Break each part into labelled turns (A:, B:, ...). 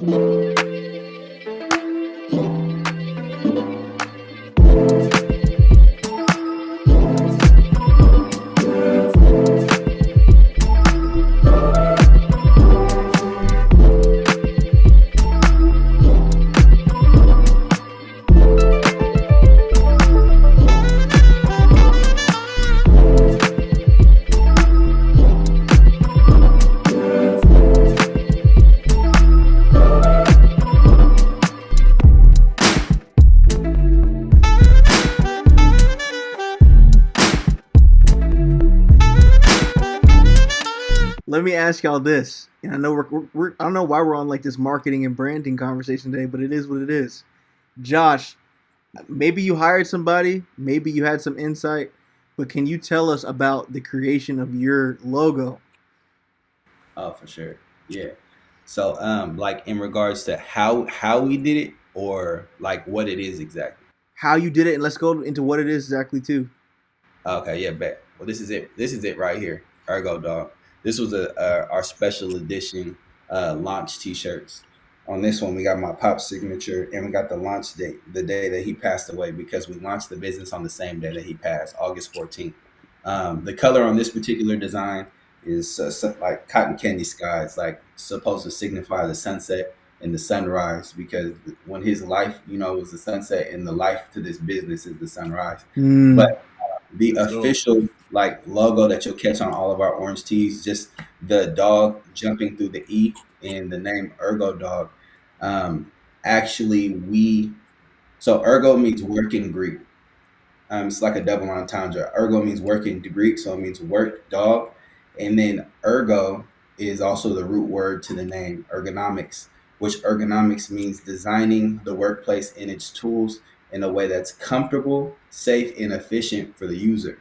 A: Let me ask y'all this. And I know I don't know why we're on like this marketing and branding conversation today, but it is what it is. Josh, maybe you hired somebody, maybe you had some insight, but can you tell us about the creation of your logo?
B: Oh, for sure. Yeah. So, like in regards to how we did it, or like what it is exactly.
A: How you did it, and let's go into what it is exactly too.
B: Okay, yeah, bet. Well, this is it. This is it right here. Ergo dog. This was our special edition launch T-shirts. On this one, we got my pop signature, and we got the launch date, the day that he passed away, because we launched the business on the same day that he passed, August 14th. The color on this particular design is like cotton candy sky. It's like supposed to signify the sunset and the sunrise, because when his life, was the sunset, and the life to this business is the sunrise. But
A: Mm.
B: the
C: Let's go.
B: official like logo that you'll catch on all of our orange tees, just the dog jumping through the E and the name Ergo Dog. Um, actually, we so Ergo means work in Greek. It's like a double entendre. Ergo means work in Greek, so it means work dog, and then ergo is also the root word to the name ergonomics, which ergonomics means designing the workplace and its tools in a way that's comfortable, safe, and efficient for the user.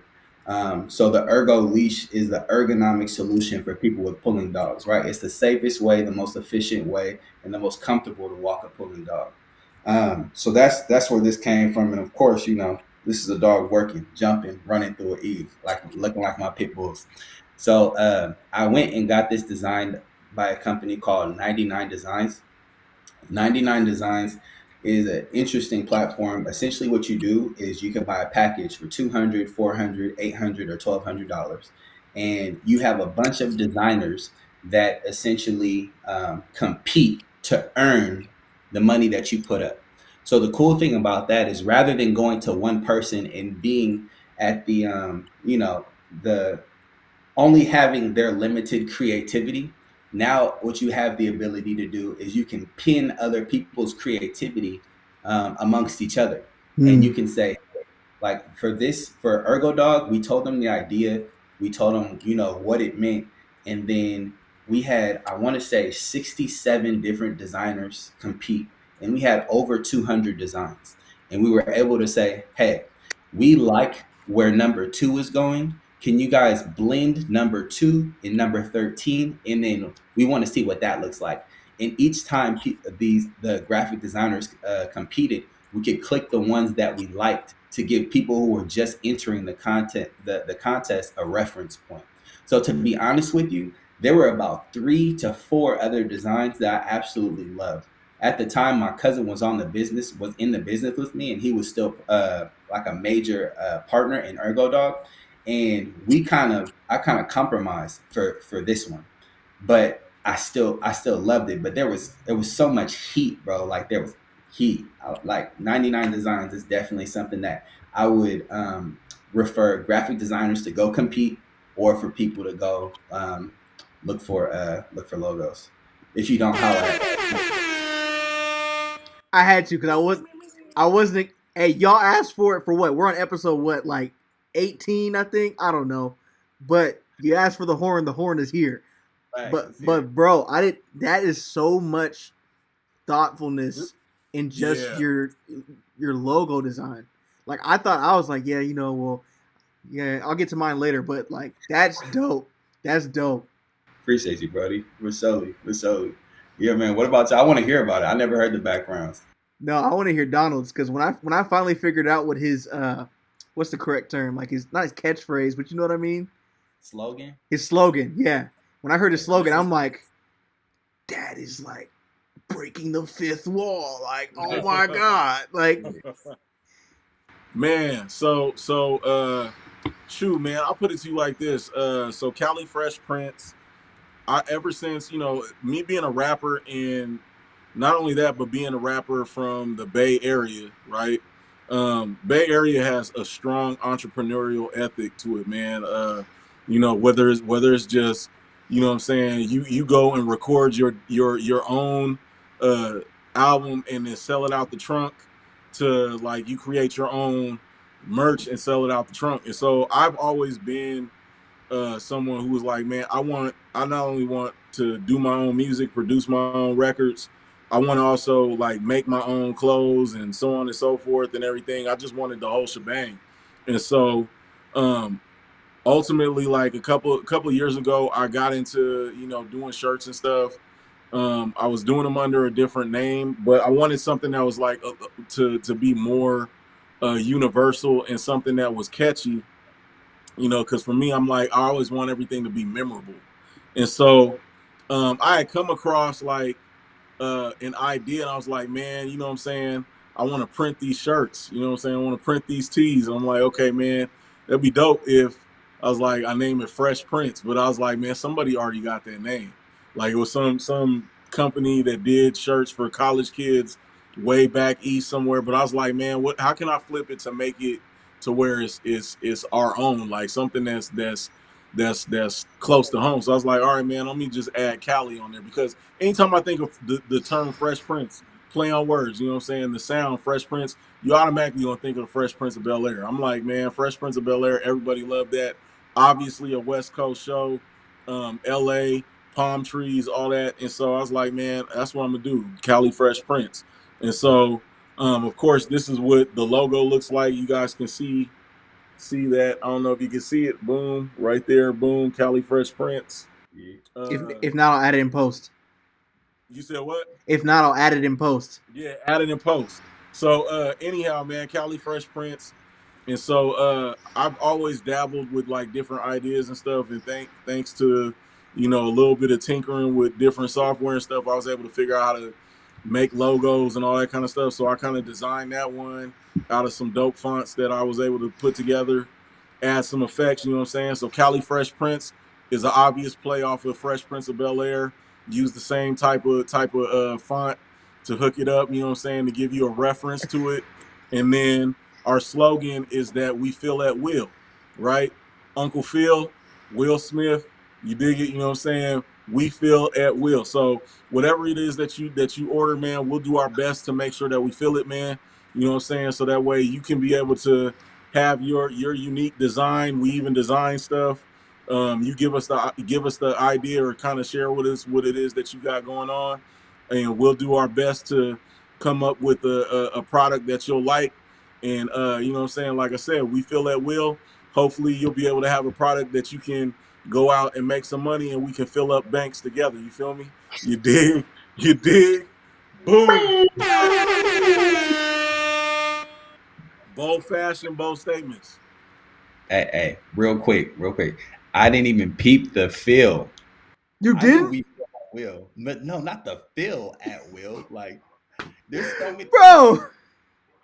B: So the ergo leash is the ergonomic solution for people with pulling dogs, right? It's the safest way, the most efficient way, and the most comfortable to walk a pulling dog. So that's where this came from, and of course, this is a dog working, jumping, running through an E, like looking like my pit bulls. So I went and got this designed by a company called 99 Designs. 99 Designs is an interesting platform. Essentially, what you do is you can buy a package for 200, 400, 800, or $1,200, and you have a bunch of designers that essentially compete to earn the money that you put up. So the cool thing about that is, rather than going to one person and being at the only having their limited creativity, now what you have the ability to do is you can pin other people's creativity amongst each other. And you
A: Mm.
B: can say, like, for Ergo Dog, we told them the idea, we told them, what it meant. And then we had, I want to say, 67 different designers compete. And we had over 200 designs. And we were able to say, hey, we like where number two is going. Can you guys blend number two and number 13? And then we want to see what that looks like. And each time the graphic designers competed, we could click the ones that we liked to give people who were just entering the contest a reference point. So to be honest with you, there were about 3 to 4 other designs that I absolutely loved. At the time, my cousin was in the business with me, and he was still like a major partner in Ergo Dog. And I kind of compromised for this one, but I still loved it. But there was so much heat, bro. Like, there was heat. Like, 99 Designs is definitely something that I would refer graphic designers to go compete, or for people to go look for logos. If you don't holler at
A: I had to because I wasn't. Hey, y'all asked for it for what? We're on episode what, like 18, I think. I don't know, but you asked for the horn. The horn is here.
B: facts,
A: But
B: it's here.
A: but bro, I did. That is so much thoughtfulness in just
C: Yeah.
A: your logo design. Like, I thought, I was like, yeah, well, yeah, I'll get to mine later. But like, that's dope. That's dope.
B: Appreciate you, Brody. We're solely. Yeah, man. What about you? I want to hear about it. I never heard the backgrounds.
A: No, I want to hear Donald's because when I finally figured out what his what's the correct term, like his, not his catchphrase, but you know what I mean,
B: Slogan?
A: his slogan. Yeah, when I heard his
B: Yeah,
A: slogan, I'm like, that is like breaking the fifth wall. Like, oh my god, like
C: Man, shoot, man, I'll put it to you like this. So Cali Fresh Prince, I ever since, me being a rapper, and not only that, but being a rapper from the Bay Area, right? Bay Area has a strong entrepreneurial ethic to it, man. Whether it's just, what I'm saying, you go and record your own uh album and then sell it out the trunk, to like you create your own merch and sell it out the trunk. And so I've always been someone who was like, man, I not only want to do my own music, produce my own records, I want to also like make my own clothes and so on and so forth and everything. I just wanted the whole shebang. And so um ultimately, like a couple years ago, I got into, doing shirts and stuff. I was doing them under a different name, but I wanted something that was like to be more universal and something that was catchy, because for me, I'm like, I always want everything to be memorable. And so I had come across like an idea, and I was like, man, you know what I'm saying? I want to print these shirts. You know what I'm saying? I want to print these tees. And I'm like, okay, man, that'd be dope if I was like, I name it Fresh Prince. But I was like, man, somebody already got that name. Like it was some company that did shirts for college kids way back east somewhere. But I was like, man, what? How can I flip it to make it to where it's our own, like something that's close to home. So I was like, all right, man, let me just add Cali on there, because anytime I think of the term Fresh Prince, play on words, you know what I'm saying? The sound Fresh Prince, you automatically gonna think of the Fresh Prince of Bel Air. I'm like, man, Fresh Prince of Bel Air, everybody loved that. Obviously, a West Coast show, L.A., palm trees, all that. And so I was like, man, that's what I'm gonna do, Cali Fresh Prince. And so, of course, this is what the logo looks like. You guys can see that. I don't know if you can see it. Boom, right there. Boom, Cali Fresh Prince.
B: Yeah.
A: if not, I'll add it in post.
C: You said what?
A: If not, I'll add it in post.
C: Yeah, add it in post. So anyhow, man, Cali Fresh Prince. And so I've always dabbled with like different ideas and stuff, and thanks to a little bit of tinkering with different software and stuff, I was able to figure out how to make logos and all that kind of stuff. So I kind of designed that one out of some dope fonts that I was able to put together, add some effects. You know what I'm saying? So Cali Fresh Prince is an obvious play off of Fresh Prince of Bel Air. Use the same type of font to hook it up. You know what I'm saying? To give you a reference to it, and then our slogan is that we feel at will, right? Uncle Phil, Will Smith, you dig it? You know what I'm saying? We feel at will. So whatever it is that you order, man, we'll do our best to make sure that we feel it, man. You know what I'm saying? So that way you can be able to have your unique design. We even design stuff. You give us the idea, or kind of share with us what it is that you got going on, and we'll do our best to come up with a product that you'll like. And you know what I'm saying? Like I said, we feel that will. Hopefully you'll be able to have a product that you can go out and make some money, and we can fill up banks together. You feel me? You dig? You dig? Boom. Bold fashion, bold statements.
B: Hey, real quick. I didn't even peep the feel.
A: You
B: I knew
A: did,
B: we feel at will, but no, not the feel at will. Like there's so many,
A: bro.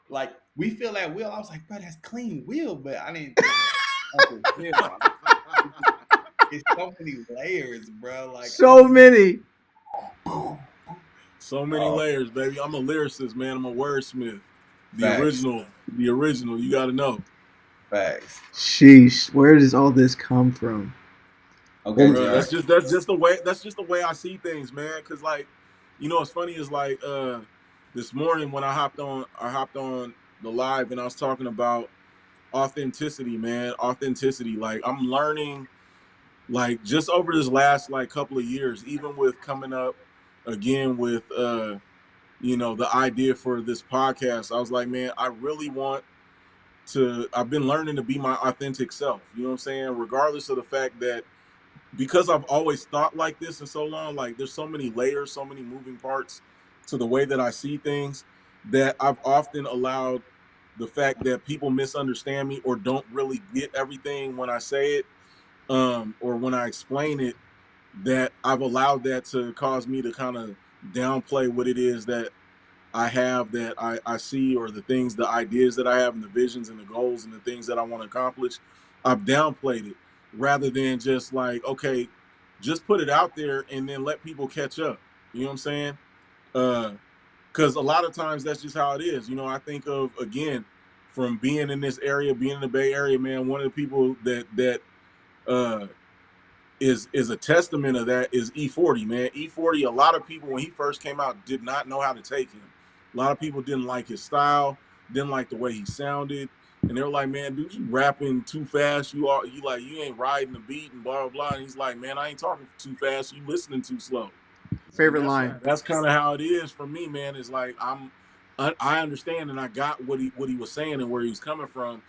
B: like we feel at will. I was like, bro, that's clean will, but I didn't think Uncle Phil. It's so many layers, bro. Like,
A: So many.
C: So many
B: oh,
C: layers, baby. I'm a lyricist, man. I'm a wordsmith. The
B: facts,
C: original. The original. You got to know.
B: facts.
A: Sheesh, where does all this come from?
B: Okay,
A: Well,
C: Bro,
B: Josh.
C: that's just the way I see things, man. Cause like, what's funny is like this morning when I hopped on the live, and I was talking about authenticity, man. Authenticity. Like I'm learning, like just over this last like couple of years, even with coming up again with the idea for this podcast. I was like, man, I really want to I've been learning to be my authentic self. You know what I'm saying? Regardless of the fact that, because I've always thought like this and so long, like there's so many layers, so many moving parts to the way that I see things, that I've often allowed the fact that people misunderstand me or don't really get everything when I say it, or when I explain it, that I've allowed that to cause me to kind of downplay what it is that I have, that I see, or the ideas that I have, and the visions and the goals and the things that I want to accomplish. I've downplayed it rather than just like, okay, just put it out there and then let people catch up. You know what I'm saying? Because a lot of times that's just how it is. You know, I think of, again, from being in this area, being in the Bay Area, man, one of the people that uh, is a testament of that is E40, man. E40, a lot of people when he first came out did not know how to take him. A lot of people didn't like his style, didn't like the way he sounded, and they were like, "Man, dude, you rapping too fast. You ain't riding the beat and blah blah blah." And he's like, "Man, I ain't talking too fast. You listening too slow."
A: Favorite line.
C: That's kind of how it is for me, man. It's like I understand and I got what he was saying and where he was coming from,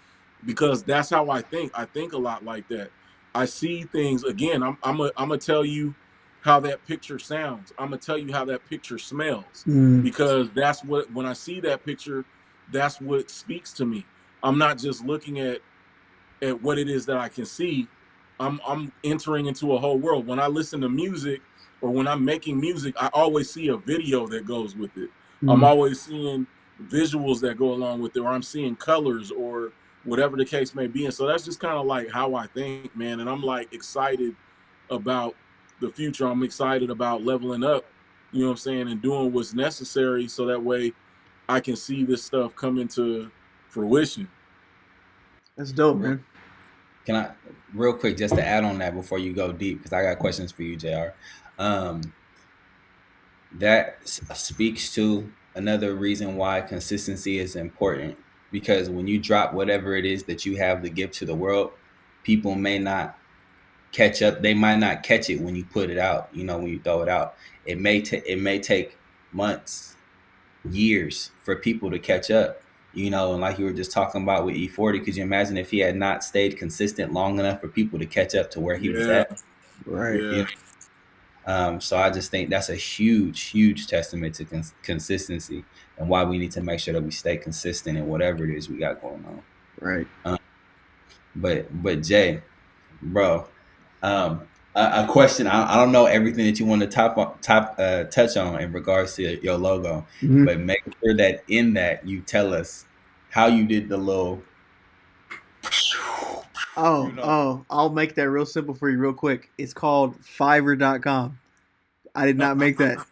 C: because that's how I think. I think a lot like that. I see things again. I'm gonna tell you how that picture sounds. I'm gonna tell you how that picture smells, because that's what, when I see that picture, that's what speaks to me. I'm not just looking at what it is that I can see. I'm entering into a whole world. When I listen to music or when I'm making music, I always see a video that goes with it. I'm always seeing visuals that go along with it, or I'm seeing colors or whatever the case may be. And so that's just kind of like how I think, man. And I'm like excited about the future. I'm excited about leveling up, you know what I'm saying, and doing what's necessary so that way I can see this stuff come into fruition.
A: That's dope, man.
B: Can I, real quick, just to add on that before you go deep, because I got questions for you, JR. That speaks to another reason why consistency is important, because when you drop whatever it is that you have to give to the world, people may not catch up. They might not catch it when you put it out. You know, when you throw it out, it may take months, years for people to catch up. You know, and like you were just talking about with E40, could you imagine if he had not stayed consistent long enough for people to catch up to where he was at?
A: Right.
C: Yeah.
B: So I just think that's a huge testament to consistency, and why we need to make sure that we stay consistent in whatever it is we got going on.
A: Right.
B: But Jay, bro, a question. I don't know everything that you want to touch on in regards to your logo, but make sure that in that you tell us how you did the little.
A: I'll make that real simple for you real quick. It's called Fiverr.com. I did not make that.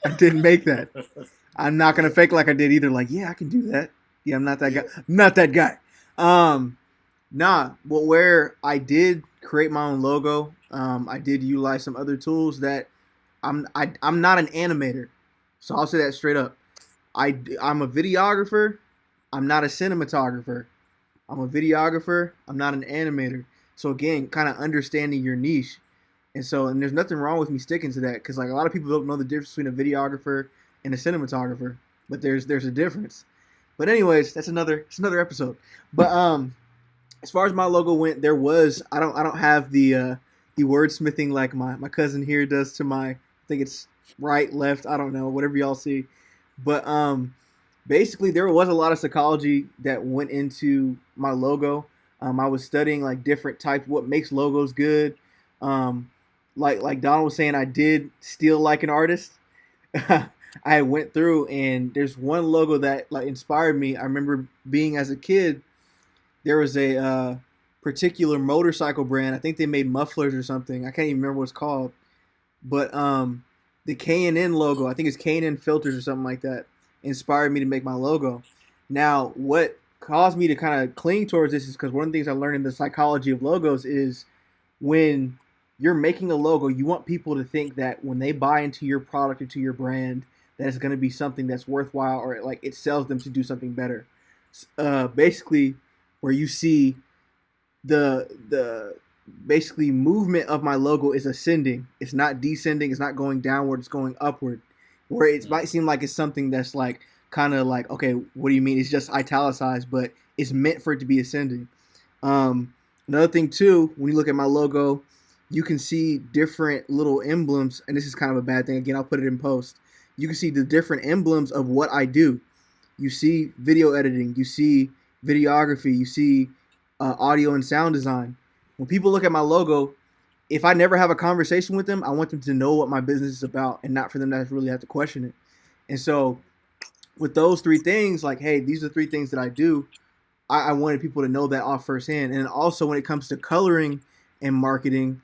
A: I didn't make that. I'm not gonna fake like I did either. Like, yeah, I can do that. Yeah, I'm not that guy. I'm not that guy. Well, where I did create my own logo, I did utilize some other tools that I'm not an animator, so I'll say that straight up. I'm a videographer. I'm not a cinematographer. I'm a videographer. I'm not an animator. So again, kind of understanding your niche. And there's nothing wrong with me sticking to that, because like a lot of people don't know the difference between a videographer and a cinematographer, but there's a difference. But anyways, that's another episode. But as far as my logo went, there was I don't have the wordsmithing like my cousin here does to my, I think it's right, left, I don't know, whatever y'all see. But basically there was a lot of psychology that went into my logo. I was studying like different types, what makes logos good. Like Donald was saying, I did steal like an artist. I went through, and there's one logo that like inspired me. I remember being as a kid, there was a particular motorcycle brand. I think they made mufflers or something. I can't even remember what it's called. But the K&N logo, I think it's K&N filters or something like that, inspired me to make my logo. Now, what caused me to kind of cling towards this is because one of the things I learned in the psychology of logos is when you're making a logo, you want people to think that when they buy into your product or to your brand, that it's going to be something that's worthwhile, or like it sells them to do something better. Basically, where you see the basically movement of my logo is ascending. It's not descending. It's not going downward. It's going upward. Where it might seem like it's something that's like kind of like, okay, what do you mean? It's just italicized, but it's meant for it to be ascending. Another thing too, when you look at my logo, you can see different little emblems, and this is kind of a bad thing. Again, I'll put it in post. You can see the different emblems of what I do. You see video editing, you see videography, you see audio and sound design. When people look at my logo, if I never have a conversation with them, I want them to know what my business is about and not for them to really have to question it. And so with those three things, like, hey, these are the three things that I do. I wanted people to know that off firsthand. And also when it comes to coloring and marketing,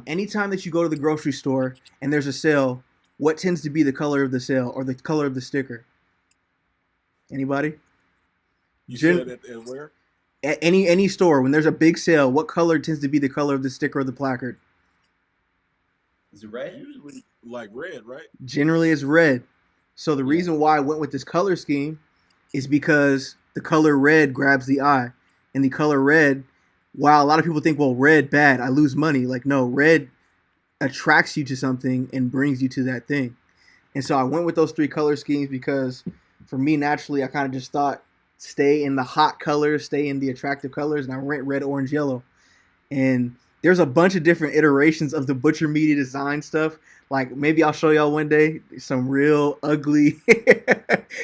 A: anytime that you go to the grocery store and there's a sale, what tends to be the color of the sale or the color of the sticker? Anybody?
C: You
A: Gen-
C: said at where?
A: at any store, when there's a big sale, what color tends to be the color of the sticker or the placard?
B: Is it red?
C: Usually like red, right?
A: Generally, it's red. So the
B: Yeah.
A: reason why I went with this color scheme is because the color red grabs the eye, and the color red, while a lot of people think, well, red bad, I lose money. Like, no, red attracts you to something and brings you to that thing. And so I went with those three color schemes because for me, naturally, I kind of just thought stay in the hot colors, stay in the attractive colors, and I went red, orange, yellow. And there's a bunch of different iterations of the Butcher Media design stuff. Like maybe I'll show y'all one day some real ugly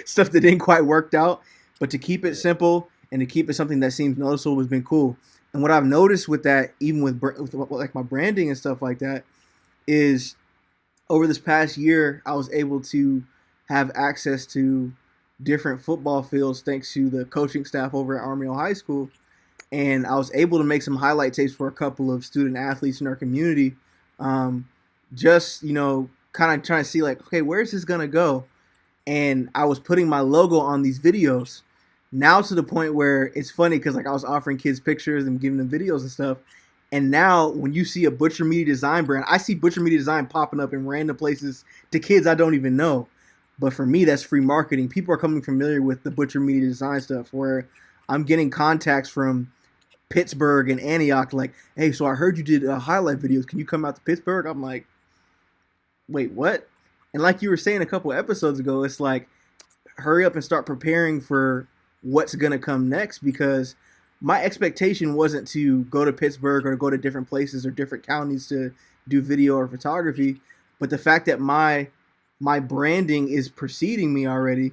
A: stuff that didn't quite worked out. But to keep it simple and to keep it something that seems noticeable has been cool. And what I've noticed with that, even with like my branding and stuff like that, is over this past year, I was able to have access to different football fields thanks to the coaching staff over at Army Hill High School. And I was able to make some highlight tapes for a couple of student athletes in our community. Just, kind of trying to see like, okay, where's this going to go? And I was putting my logo on these videos now to the point where it's funny because like I was offering kids pictures and giving them videos and stuff. And now when you see a Butcher Media Design brand, I see Butcher Media Design popping up in random places to kids I don't even know. But for me, that's free marketing. People are coming familiar with the Butcher Media Design stuff where I'm getting contacts from Pittsburgh and Antioch like, hey, so I heard you did highlight videos. Can you come out to Pittsburgh? I'm like, wait, what? And like you were saying a couple episodes ago, it's like, hurry up and start preparing for what's going to come next because my expectation wasn't to go to Pittsburgh or go to different places or different counties to do video or photography. But the fact that my branding is preceding me already,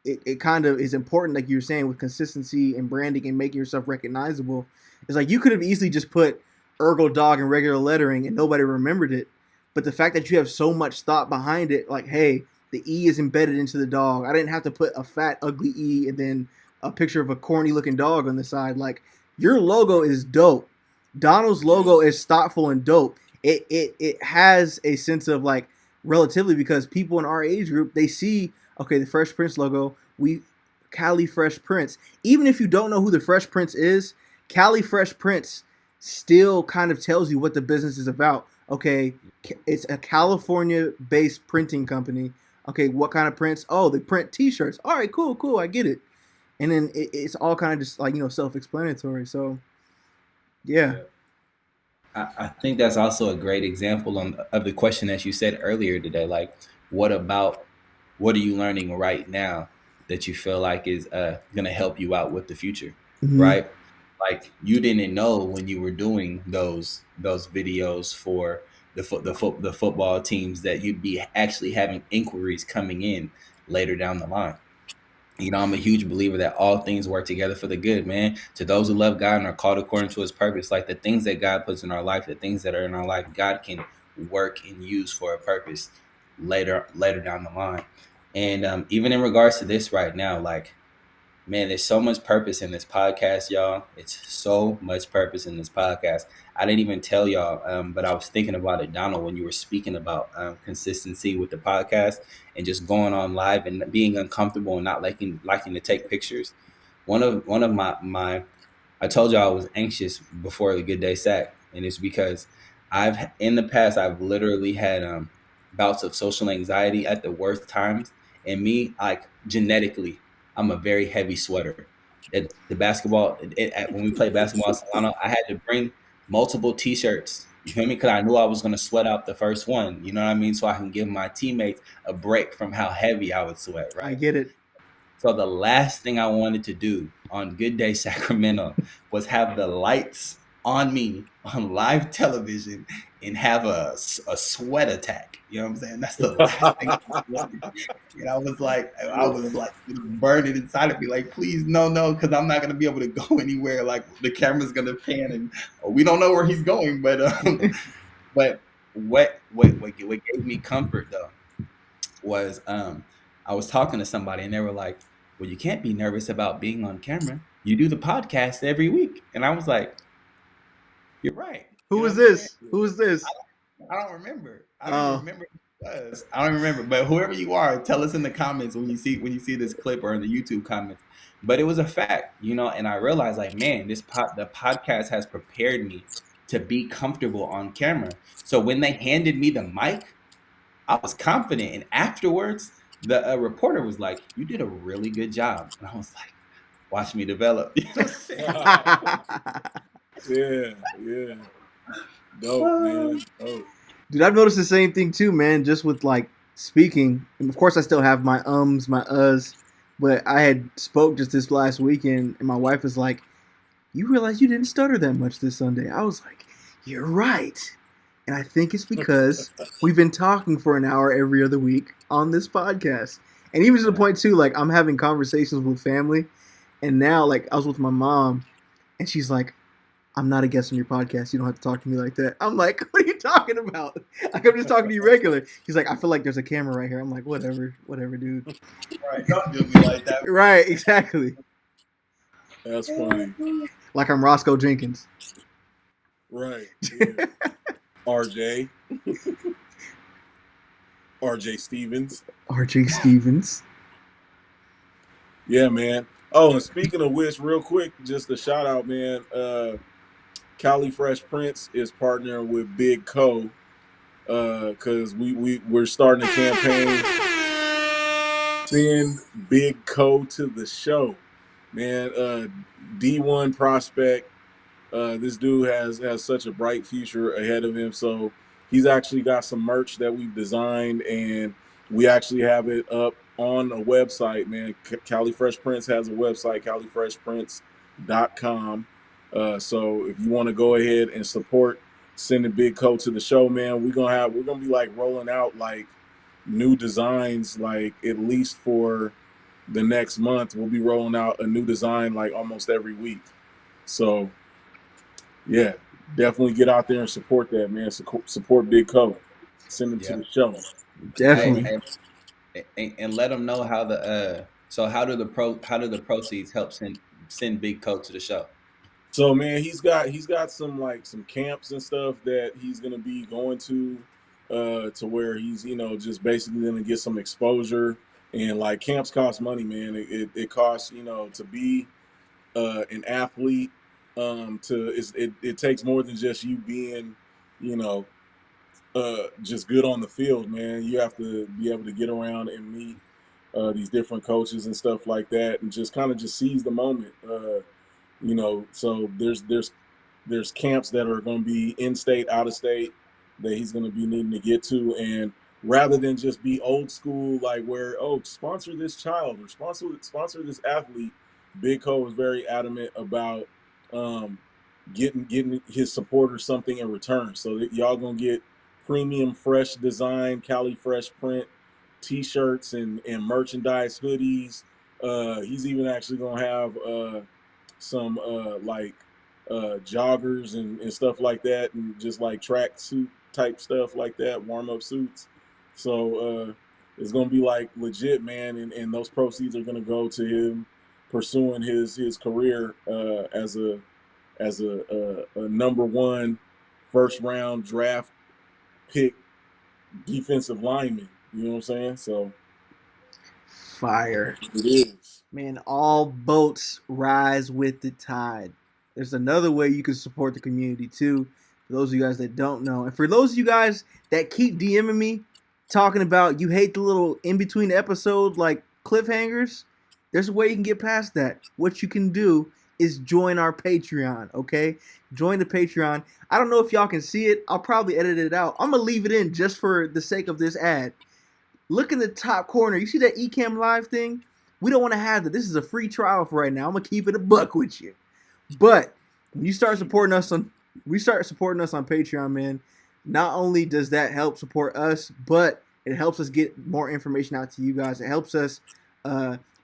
A: it kind of is important, like you were saying, with consistency and branding and making yourself recognizable. It's like you could have easily just put Ergo Dog in regular lettering and nobody remembered it. But the fact that you have so much thought behind it, like, hey, the E is embedded into the dog. I didn't have to put a fat, ugly E and then a picture of a corny looking dog on the side. Like, your logo is dope. Donald's logo is thoughtful and dope. It has a sense of like relatively because people in our age group, they see, okay, the Fresh Prince logo, Cali Fresh Prince. Even if you don't know who the Fresh Prince is, Cali Fresh Prince still kind of tells you what the business is about. Okay, it's a California-based printing company. Okay, what kind of prints? Oh, they print T-shirts. All right, cool, I get it. And then it's all kind of just like, self-explanatory. So, yeah.
D: I think that's also a great example of the question that you said earlier today. Like, what are you learning right now that you feel like is going to help you out with the future,
A: Mhm.
D: right? Like you didn't know when you were doing those videos for the football teams that you'd be actually having inquiries coming in later down the line. I'm a huge believer that all things work together for the good, man. To those who love God and are called according to his purpose, like the things that God puts in our life, the things that are in our life, God can work and use for a purpose later down the line. And even in regards to this right now, like, man, there's so much purpose in this podcast, y'all. It's so much purpose in this podcast. I didn't even tell y'all, but I was thinking about it, Donald, when you were speaking about consistency with the podcast and just going on live and being uncomfortable and not liking to take pictures. One of my I told y'all I was anxious before the Good Day Sack, and it's because in the past I've literally had bouts of social anxiety at the worst times, and me, like, genetically, I'm a very heavy sweater. At the basketball, when we played basketball in Solano, I had to bring multiple T-shirts. You feel me? Because I knew I was going to sweat out the first one. You know what I mean? So I can give my teammates a break from how heavy I would sweat, right?
A: I get it.
D: So the last thing I wanted to do on Good Day Sacramento was have the lights on me on live television and have a sweat attack. You know what I'm saying? That's the last thing I wanted. And I was like burning inside of me, like, please, no, because I'm not gonna be able to go anywhere. Like the camera's gonna pan, and we don't know where he's going. But what gave me comfort though was I was talking to somebody and they were like, well, you can't be nervous about being on camera. You do the podcast every week. And I was like, you're right. You
A: Who
D: know
A: is
D: what I'm saying?
A: this? Who is this?
D: I don't remember. I
A: Oh.
D: don't remember who it was. I don't remember. But whoever you are, tell us in the comments when you see this clip or in the YouTube comments. But it was a fact, you know, and I realized like, man, the podcast has prepared me to be comfortable on camera. So when they handed me the mic, I was confident. And afterwards, the reporter was like, you did a really good job. And I was like, watch me develop. You know what I'm saying?
C: Yeah. Dope, man. Dope.
A: Dude, I've noticed the same thing too, man. Just with like speaking, and of course I still have my my uhs, but I had spoke just this last weekend, and my wife was like, "You realize you didn't stutter that much this Sunday?" I was like, "You're right," and I think it's because we've been talking for an hour every other week on this podcast, and even to the point too, like I'm having conversations with family, and now like I was with my mom, and she's like, I'm not a guest on your podcast. You don't have to talk to me like that. I'm like, what are you talking about? Like, I'm just talking to you regular. He's like, I feel like there's a camera right here. I'm like, whatever, dude.
D: Right, don't do me like that.
A: Right, exactly.
C: That's funny.
A: Like I'm Roscoe Jenkins.
C: Right. Yeah. RJ Stevens.
A: RJ Stevens.
C: Yeah, man. Oh, and speaking of which, real quick, just a shout out, man. Cali Fresh Prince is partnering with Big Co. Because we're starting a campaign. Send Big Co to the show, man. D1 prospect. This dude has such a bright future ahead of him. So he's actually got some merch that we've designed, and we actually have it up on a website, man. Cali Fresh Prince has a website, califreshprince.com. So if you want to go ahead and support sending Big Co to the show, man, we're gonna be like rolling out like new designs, like at least for the next month. We'll be rolling out a new design like almost every week. So yeah, definitely get out there and support that, man. Support Big Co. Send them to the show.
A: Definitely.
D: And let them know how how do the proceeds help send Big Co to the show?
C: So man, he's got some camps and stuff that he's gonna be going to where he's just basically gonna get some exposure, and like camps cost money, man. It costs to be an athlete. It takes more than just you being just good on the field, man. You have to be able to get around and meet these different coaches and stuff like that, and just kind of just seize the moment. So there's camps that are going to be in state, out of state, that he's going to be needing to get to, and rather than just be old school, like where sponsor this child or sponsor this athlete, Big Co is very adamant about getting his supporters something in return. So that y'all gonna get premium, fresh design, Cali Fresh print T-shirts and merchandise, hoodies. He's even actually gonna have some joggers and stuff like that, and just like track suit type stuff like that, warm up suits. So it's gonna be like legit, man, and those proceeds are gonna go to him pursuing his career as a number one first round draft pick defensive lineman. You know what I'm saying? So
A: Fire.
C: it is.
A: Man, all boats rise with the tide. There's another way you can support the community too, for those of you guys that don't know. And for those of you guys that keep DMing me talking about you hate the little in-between episode like cliffhangers, there's a way you can get past that. What you can do is join our Patreon, okay? Join the Patreon. I don't know if y'all can see it. I'll probably edit it out. I'm going to leave it in just for the sake of this ad. Look in the top corner. You see that Ecamm Live thing? We don't want to have that. This is a free trial for right now. I'm going to keep it a buck with you. But when you start supporting us on Patreon, man, not only does that help support us, but it helps us get more information out to you guys. It helps us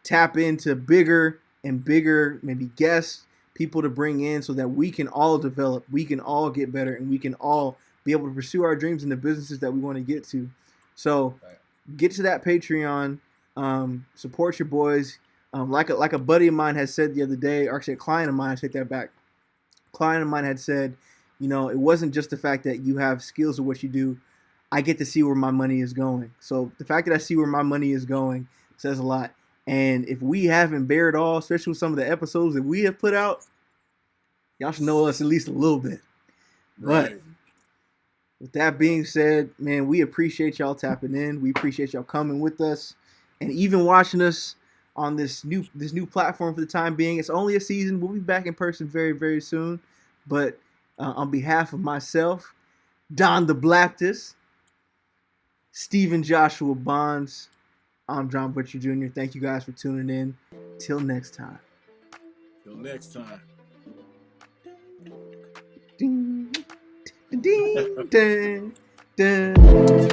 A: tap into bigger and bigger maybe guests, people to bring in so that we can all develop, we can all get better, and we can all be able to pursue our dreams and the businesses that we want to get to. So get to that Patreon, support your boys. Like a buddy of mine has said the other day, or actually a client of mine, I take that back. A client of mine had said, you know, it wasn't just the fact that you have skills of what you do. I get to see where my money is going. So the fact that I see where my money is going says a lot. And if we haven't bared all, especially with some of the episodes that we have put out, y'all should know us at least a little bit.
C: Right.
A: But with that being said, man, we appreciate y'all tapping in. We appreciate y'all coming with us and even watching us on this new platform for the time being. It's only a season. We'll be back in person very, very soon. But on behalf of myself, Don the Baptist, Stephen Joshua Bonds, I'm John Butcher Jr. Thank you guys for tuning in. Till next time.
C: Till next time.
A: Ding, ding, ding, ding.